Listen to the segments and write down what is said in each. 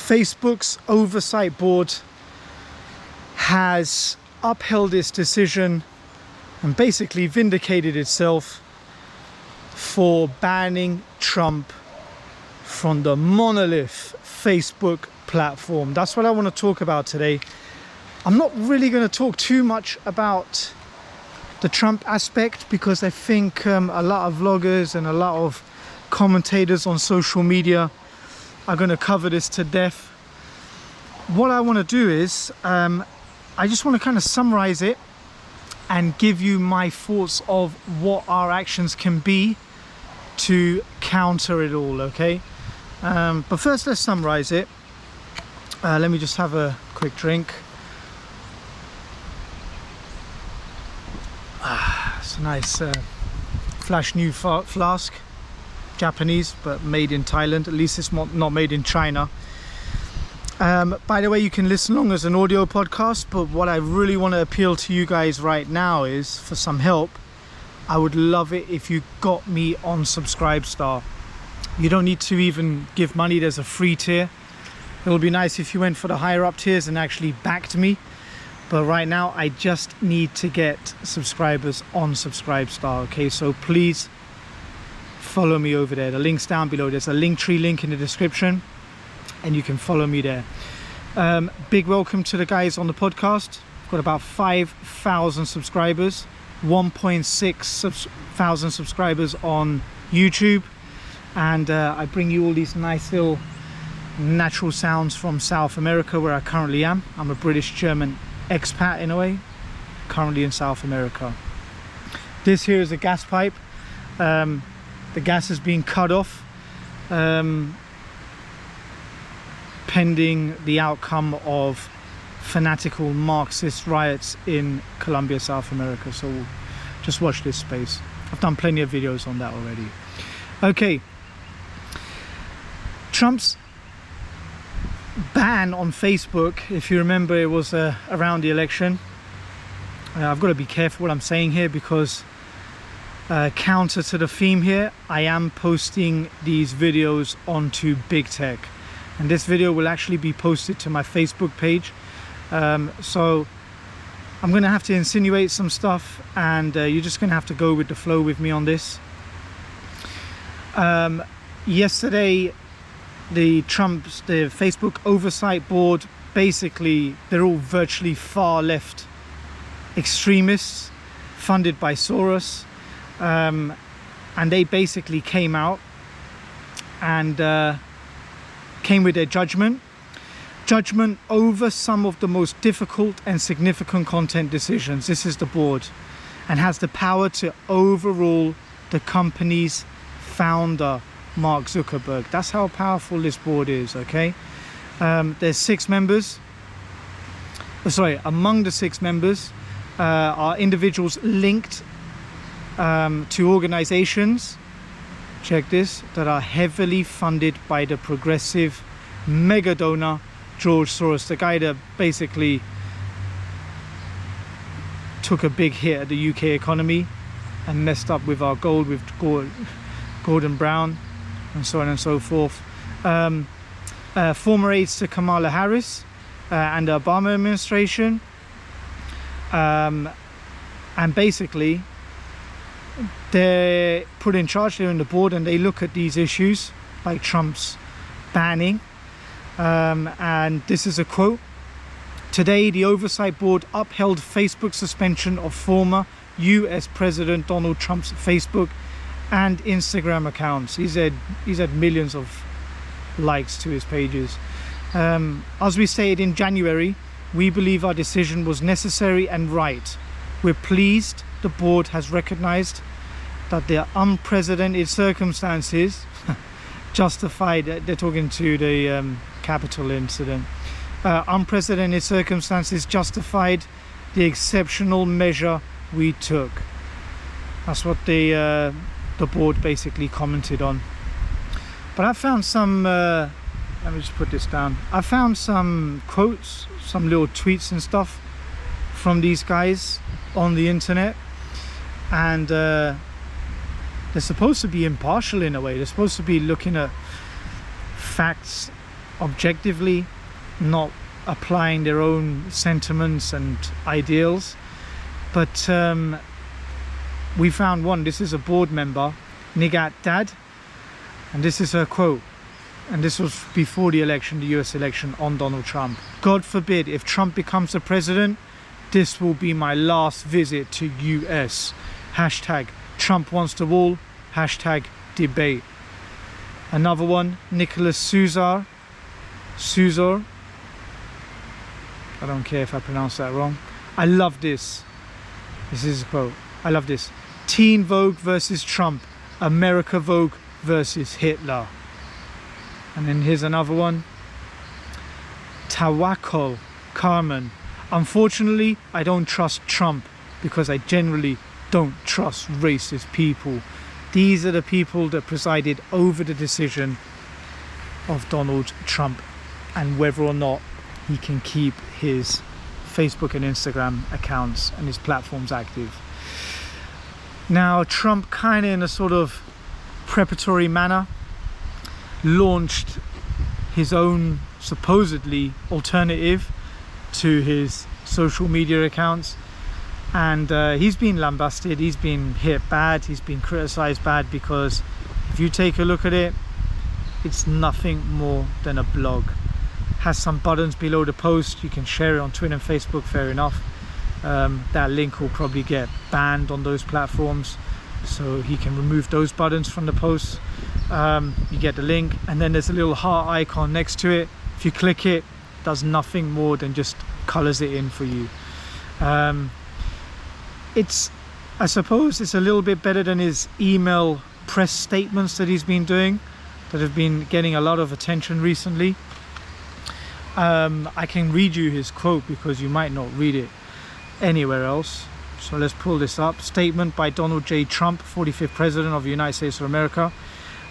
Facebook's oversight board has upheld its decision and basically vindicated itself for banning Trump from the monolith Facebook platform. That's what I want to talk about today. I'm not really going to talk too much about the Trump aspect because I think a lot of vloggers and a lot of commentators on social media are going to cover this to death. What I want to do is I just want to kind of summarize it and give you my thoughts of what our actions can be to counter it all, okay? But first, let's summarize it. Let me just have a quick drink. It's a nice Flash New flask, Japanese, but made in Thailand. At least it's not made in China. By the way, you can listen along as an audio podcast, but what I really want to appeal to you guys right now is for some help. I would love it if you got me on Subscribestar. You don't need to even give money. There's a free tier. It would be nice if you went for the higher up tiers and actually backed me. But right now, I just need to get subscribers on Subscribestar. Okay, so please follow me over there. The link's down below. There's a Linktree link in the description, and you can follow me there. Big welcome to the guys on the podcast. I've got about 5,000 subscribers, 1.6 thousand subscribers on YouTube, and I bring you all these nice little natural sounds from South America, where I currently am. I'm a British-German expat in a way, currently in South America. This here is a gas pipe. The gas is being cut off pending the outcome of fanatical Marxist riots in Colombia, South America. So we'll just watch this space. I've done plenty of videos on that already. Okay, Trump's ban on Facebook, if you remember, it was around the election. I've got to be careful what I'm saying here because counter to the theme here, I am posting these videos onto Big Tech, and this video will actually be posted to my Facebook page. So I'm going to have to insinuate some stuff, and you're just going to have to go with the flow with me on this. Yesterday, the Facebook oversight board, basically they're all virtually far left extremists funded by Soros, and they basically came out and came with their judgment over some of the most difficult and significant content decisions. This is the board, and has the power to overrule the company's founder, Mark Zuckerberg. That's how powerful this board is, okay? There's 6 members. Among the 6 members are individuals linked to organizations, check this, that are heavily funded by the progressive mega donor George Soros, the guy that basically took a big hit at the UK economy and messed up with our gold, with Gordon Brown, and so on and so forth. Former aides to Kamala Harris and the Obama administration, and basically they're put in charge. They're in the board, and they look at these issues like Trump's banning, and this is a quote: "Today, the Oversight Board upheld Facebook's suspension of former US President Donald Trump's Facebook and Instagram accounts." He's had millions of likes to his pages. As we stated in January, we believe our decision was necessary and right. We're pleased the board has recognized that the unprecedented circumstances justified, they're talking to the Capitol incident, unprecedented circumstances justified the exceptional measure we took. That's what the board basically commented on. But I found some, let me just put this down. I found some quotes, some little tweets and stuff from these guys on the internet, and they're supposed to be impartial in a way. They're supposed to be looking at facts objectively, not applying their own sentiments and ideals. But we found one. This is a board member, Nigat Dad, and this is her quote. And this was before the election, the US election, on Donald Trump. God forbid, if Trump becomes the president, this will be my last visit to US. Hashtag Trump wants the wall. Hashtag debate. Another one, Nicholas Suzar. I don't care if I pronounce that wrong. I love this. This is a quote. I love this. Teen Vogue versus Trump. America Vogue versus Hitler. And then here's another one. Tawakkol Carmen. Unfortunately, I don't trust Trump because I generally don't trust racist people. These are the people that presided over the decision of Donald Trump and whether or not he can keep his Facebook and Instagram accounts and his platforms active. Now, Trump, kind of in a sort of preparatory manner, launched his own supposedly alternative to his social media accounts, and he's been lambasted, he's been hit bad, he's been criticized bad, because if you take a look at it, it's nothing more than a blog. Has some buttons below the post. You can share it on Twitter and Facebook, fair enough. That link will probably get banned on those platforms, so he can remove those buttons from the post. You get the link, and then there's a little heart icon next to it. If you click it, it does nothing more than just colors it in for you. I suppose it's a little bit better than his email press statements that he's been doing, that have been getting a lot of attention recently. I can read you his quote because you might not read it anywhere else. So let's pull this up. Statement by Donald J. Trump, 45th President of the United States of America.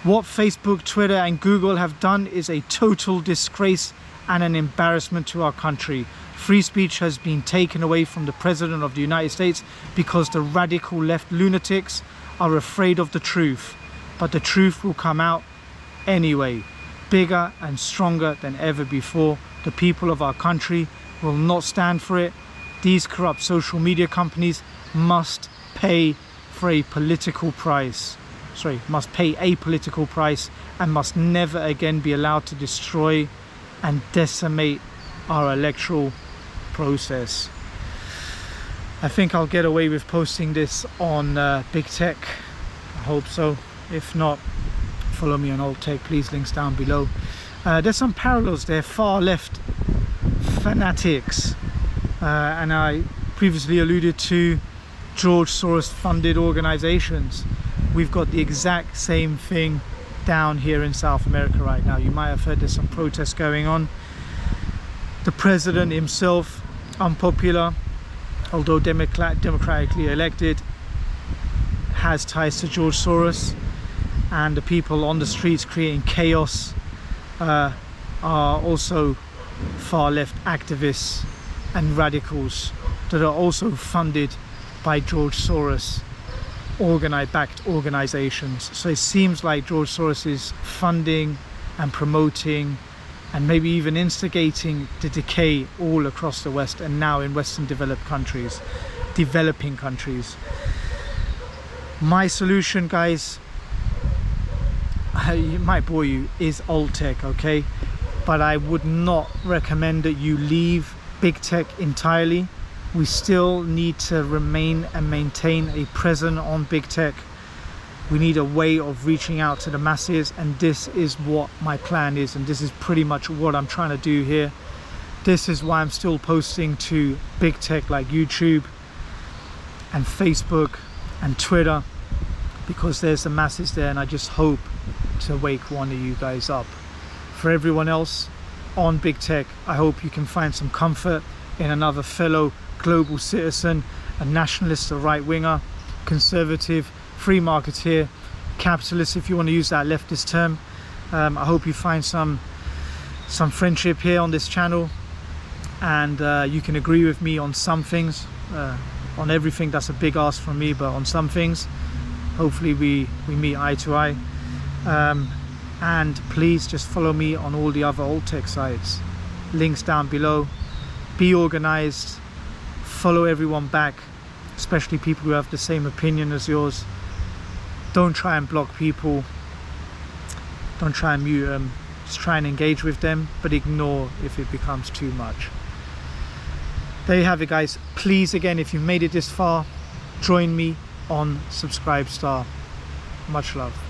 What Facebook, Twitter and Google have done is a total disgrace and an embarrassment to our country. Free speech has been taken away from the President of the United States because the radical left lunatics are afraid of the truth. But the truth will come out anyway, bigger and stronger than ever before. The people of our country will not stand for it. These corrupt social media companies must pay a political price and must never again be allowed to destroy and decimate our electoral process. I think I'll get away with posting this on Big Tech. I hope so. If not, follow me on Alt Tech, please, links down below. There's some parallels there, far left fanatics, and I previously alluded to George Soros funded organizations. We've got the exact same thing down here in South America right now. You might have heard there's some protests going on. The president himself, unpopular, although democratically elected, has ties to George Soros, and the people on the streets creating chaos are also far left activists and radicals that are also funded by George Soros backed organizations. So it seems like George Soros is funding and promoting and maybe even instigating the decay all across the West, and now in Western developing countries. My solution, guys, it might bore you, is Alt Tech, okay? But I would not recommend that you leave Big Tech entirely. We still need to remain and maintain a presence on Big Tech. We need a way of reaching out to the masses, and this is what my plan is, and this is pretty much what I'm trying to do here. This is why I'm still posting to Big Tech like YouTube and Facebook and Twitter, because there's the masses there, and I just hope to wake one of you guys up. For everyone else on Big Tech, I hope you can find some comfort in another fellow global citizen, a nationalist, a right-winger, conservative, free marketeer, capitalist, if you want to use that leftist term. I hope you find some friendship here on this channel, and you can agree with me on some things. On everything, that's a big ask from me, but on some things, hopefully we meet eye to eye. And please just follow me on all the other alt tech sites, links down below. Be organized, follow everyone back, especially people who have the same opinion as yours. Don't try and block people, don't try and mute them, just try and engage with them, but ignore if it becomes too much. There you have it, guys. Please, again, if you've made it this far, join me on Subscribestar. Much love.